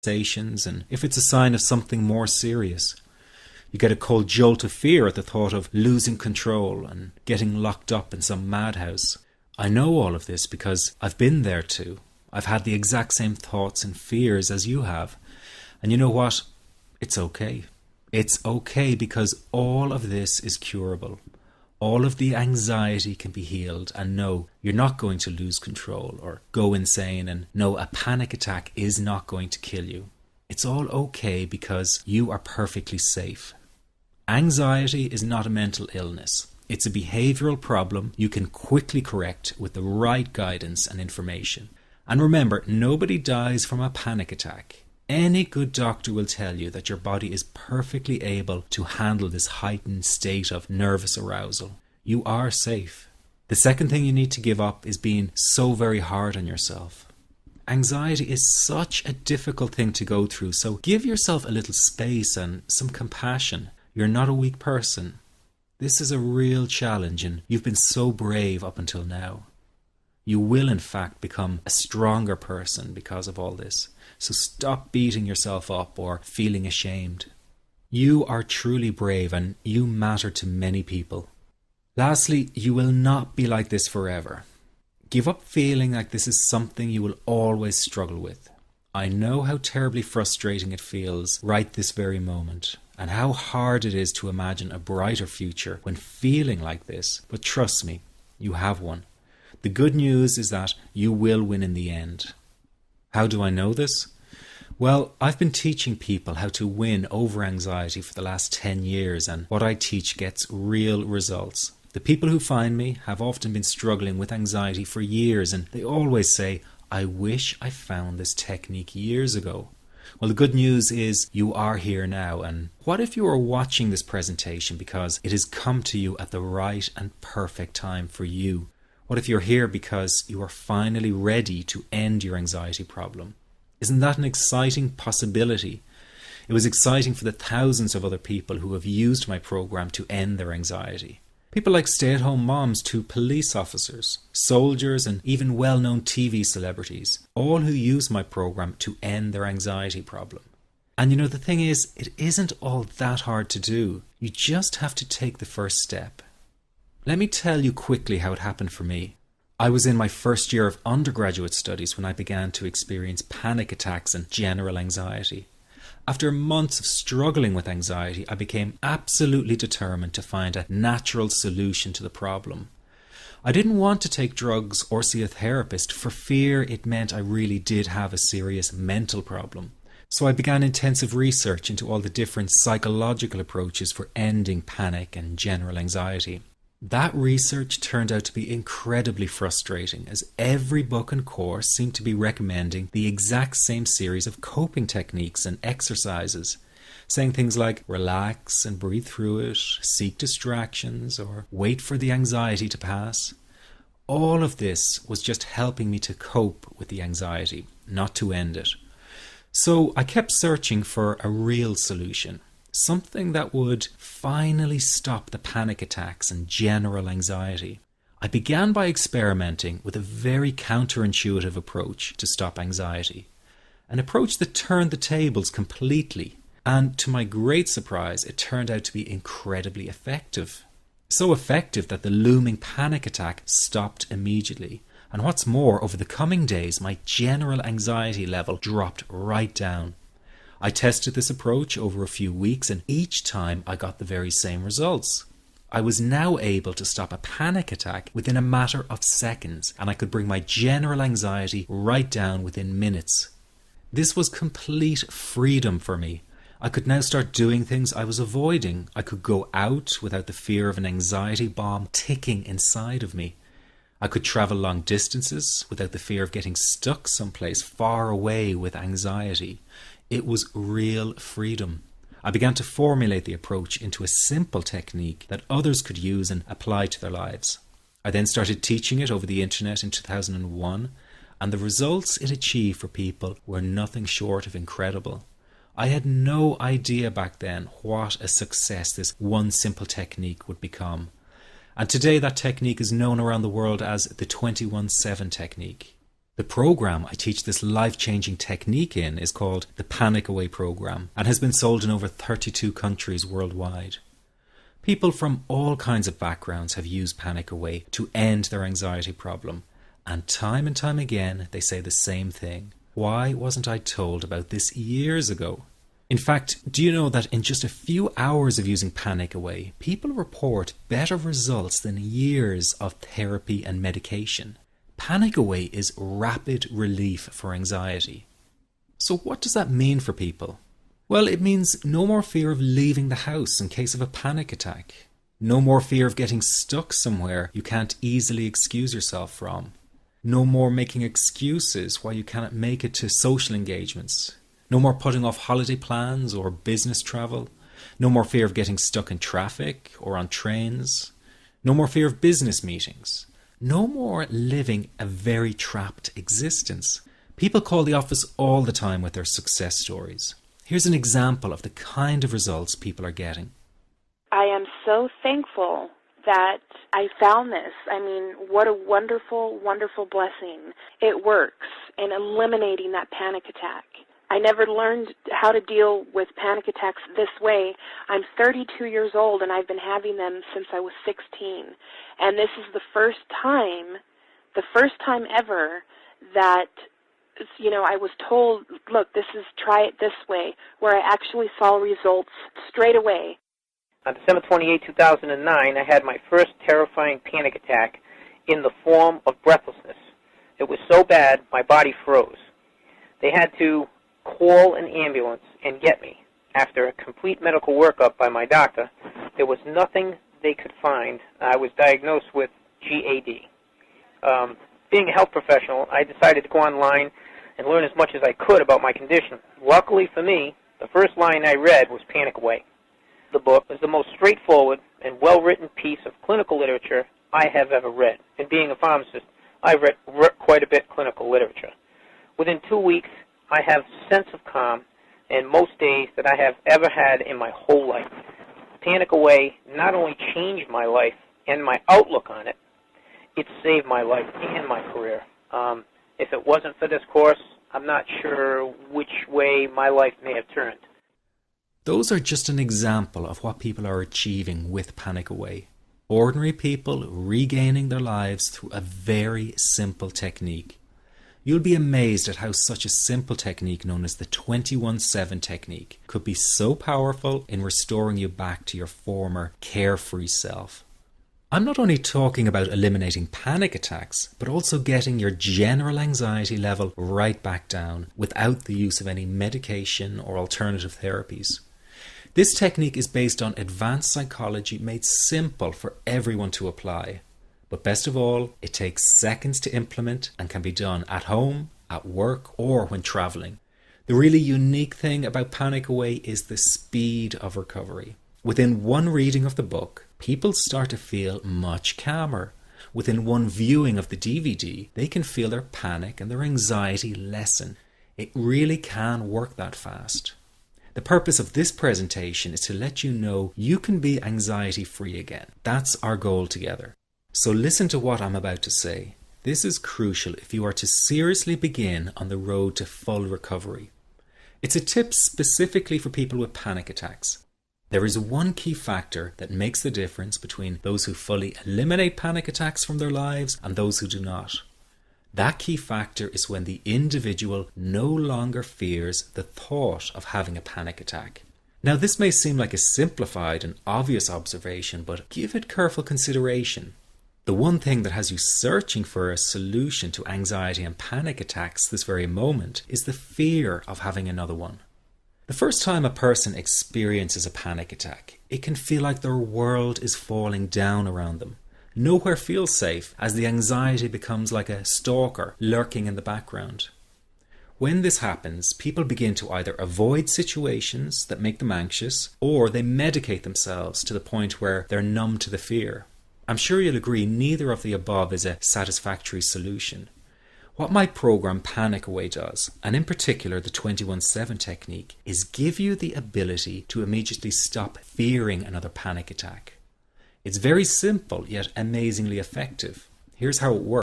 sensations, and if it's a sign of something more serious. You get a cold jolt of fear at the thought of losing control and getting locked up in some madhouse. I know all of this because I've been there too. I've had the exact same thoughts and fears as you have. And you know what? It's okay. It's okay because all of this is curable. All of the anxiety can be healed, and no, you're not going to lose control or go insane, and no, a panic attack is not going to kill you. It's all okay because you are perfectly safe. Anxiety is not a mental illness. It's a behavioral problem you can quickly correct with the right guidance and information. And remember, nobody dies from a panic attack. Any good doctor will tell you that your body is perfectly able to handle this heightened state of nervous arousal. You are safe. The second thing you need to give up is being so very hard on yourself. Anxiety is such a difficult thing to go through, so give yourself a little space and some compassion. You're not a weak person. This is a real challenge, and you've been so brave up until now. You will in fact become a stronger person because of all this. So stop beating yourself up or feeling ashamed. You are truly brave and you matter to many people. Lastly, you will not be like this forever. Give up feeling like this is something you will always struggle with. I know how terribly frustrating it feels right this very moment, and how hard it is to imagine a brighter future when feeling like this, but trust me, you have one. The good news is that you will win in the end. How do I know this? Well, I've been teaching people how to win over anxiety for the last 10 years, and what I teach gets real results. The people who find me have often been struggling with anxiety for years, and they always say, I wish I found this technique years ago. Well, the good news is you are here now, and what if you are watching this presentation because it has come to you at the right and perfect time for you? What if you're here because you are finally ready to end your anxiety problem? Isn't that an exciting possibility? It was exciting for the thousands of other people who have used my program to end their anxiety. People like stay-at-home moms to police officers, soldiers, and even well-known TV celebrities, all who use my program to end their anxiety problem. And you know, the thing is, it isn't all that hard to do. You just have to take the first step. Let me tell you quickly how it happened for me. I was in my first year of undergraduate studies when I began to experience panic attacks and general anxiety. After months of struggling with anxiety, I became absolutely determined to find a natural solution to the problem. I didn't want to take drugs or see a therapist for fear it meant I really did have a serious mental problem. So I began intensive research into all the different psychological approaches for ending panic and general anxiety. That research turned out to be incredibly frustrating, as every book and course seemed to be recommending the exact same series of coping techniques and exercises, saying things like relax and breathe through it, seek distractions, or wait for the anxiety to pass. All of this was just helping me to cope with the anxiety, not to end it. So I kept searching for a real solution. Something that would finally stop the panic attacks and general anxiety. I began by experimenting with a very counterintuitive approach to stop anxiety. An approach that turned the tables completely. And to my great surprise, it turned out to be incredibly effective. So effective that the looming panic attack stopped immediately. And what's more, over the coming days, my general anxiety level dropped right down. I tested this approach over a few weeks, and each time I got the very same results. I was now able to stop a panic attack within a matter of seconds, and I could bring my general anxiety right down within minutes. This was complete freedom for me. I could now start doing things I was avoiding. I could go out without the fear of an anxiety bomb ticking inside of me. I could travel long distances without the fear of getting stuck someplace far away with anxiety. It was real freedom. I began to formulate the approach into a simple technique that others could use and apply to their lives. I then started teaching it over the internet in 2001, and the results it achieved for people were nothing short of incredible. I had no idea back then what a success this one simple technique would become. And today that technique is known around the world as the 21-7 technique. The program I teach this life-changing technique in is called the Panic Away program and has been sold in over 32 countries worldwide. People from all kinds of backgrounds have used Panic Away to end their anxiety problem, and time again they say the same thing. Why wasn't I told about this years ago? In fact, do you know that in just a few hours of using Panic Away, people report better results than years of therapy and medication? Panic Away is rapid relief for anxiety. So what does that mean for people? Well, it means no more fear of leaving the house in case of a panic attack. No more fear of getting stuck somewhere you can't easily excuse yourself from. No more making excuses why you cannot make it to social engagements. No more putting off holiday plans or business travel. No more fear of getting stuck in traffic or on trains. No more fear of business meetings. No more living a very trapped existence. People call the office all the time with their success stories. Here's an example of the kind of results people are getting. I am so thankful that I found this. I mean, what a wonderful, wonderful blessing. It works in eliminating that panic attack. I never learned how to deal with panic attacks this way. I'm 32 years old and I've been having them since I was 16. And this is the first time ever that, I was told, look, try it this way, where I actually saw results straight away. On December 28, 2009, I had my first terrifying panic attack in the form of breathlessness. It was so bad, my body froze. They had to call an ambulance and get me. After a complete medical workup by my doctor, there was nothing they could find. I was diagnosed with GAD. Being a health professional, I decided to go online and learn as much as I could about my condition. Luckily for me, the first line I read was Panic Away. The book is the most straightforward and well-written piece of clinical literature I have ever read. And being a pharmacist, I've read quite a bit of clinical literature. Within 2 weeks, I have a sense of calm in most days that I have ever had in my whole life. Panic Away not only changed my life and my outlook on it, it saved my life and my career. If it wasn't for this course, I'm not sure which way my life may have turned. Those are just an example of what people are achieving with Panic Away. Ordinary people regaining their lives through a very simple technique. You'll be amazed at how such a simple technique known as the 21-7 technique could be so powerful in restoring you back to your former carefree self. I'm not only talking about eliminating panic attacks, but also getting your general anxiety level right back down without the use of any medication or alternative therapies. This technique is based on advanced psychology made simple for everyone to apply. But best of all, it takes seconds to implement and can be done at home, at work, or when traveling. The really unique thing about Panic Away is the speed of recovery. Within one reading of the book, people start to feel much calmer. Within one viewing of the DVD, they can feel their panic and their anxiety lessen. It really can work that fast. The purpose of this presentation is to let you know you can be anxiety-free again. That's our goal together. So listen to what I'm about to say. This is crucial if you are to seriously begin on the road to full recovery. It's a tip specifically for people with panic attacks. There is one key factor that makes the difference between those who fully eliminate panic attacks from their lives and those who do not. That key factor is when the individual no longer fears the thought of having a panic attack. Now, this may seem like a simplified and obvious observation, but give it careful consideration. The one thing that has you searching for a solution to anxiety and panic attacks this very moment is the fear of having another one. The first time a person experiences a panic attack, it can feel like their world is falling down around them. Nowhere feels safe as the anxiety becomes like a stalker lurking in the background. When this happens, people begin to either avoid situations that make them anxious, or they medicate themselves to the point where they're numb to the fear. I'm sure you'll agree neither of the above is a satisfactory solution. What my program Panic Away does, and in particular the 21-7 technique, is give you the ability to immediately stop fearing another panic attack. It's very simple yet amazingly effective. Here's how it works.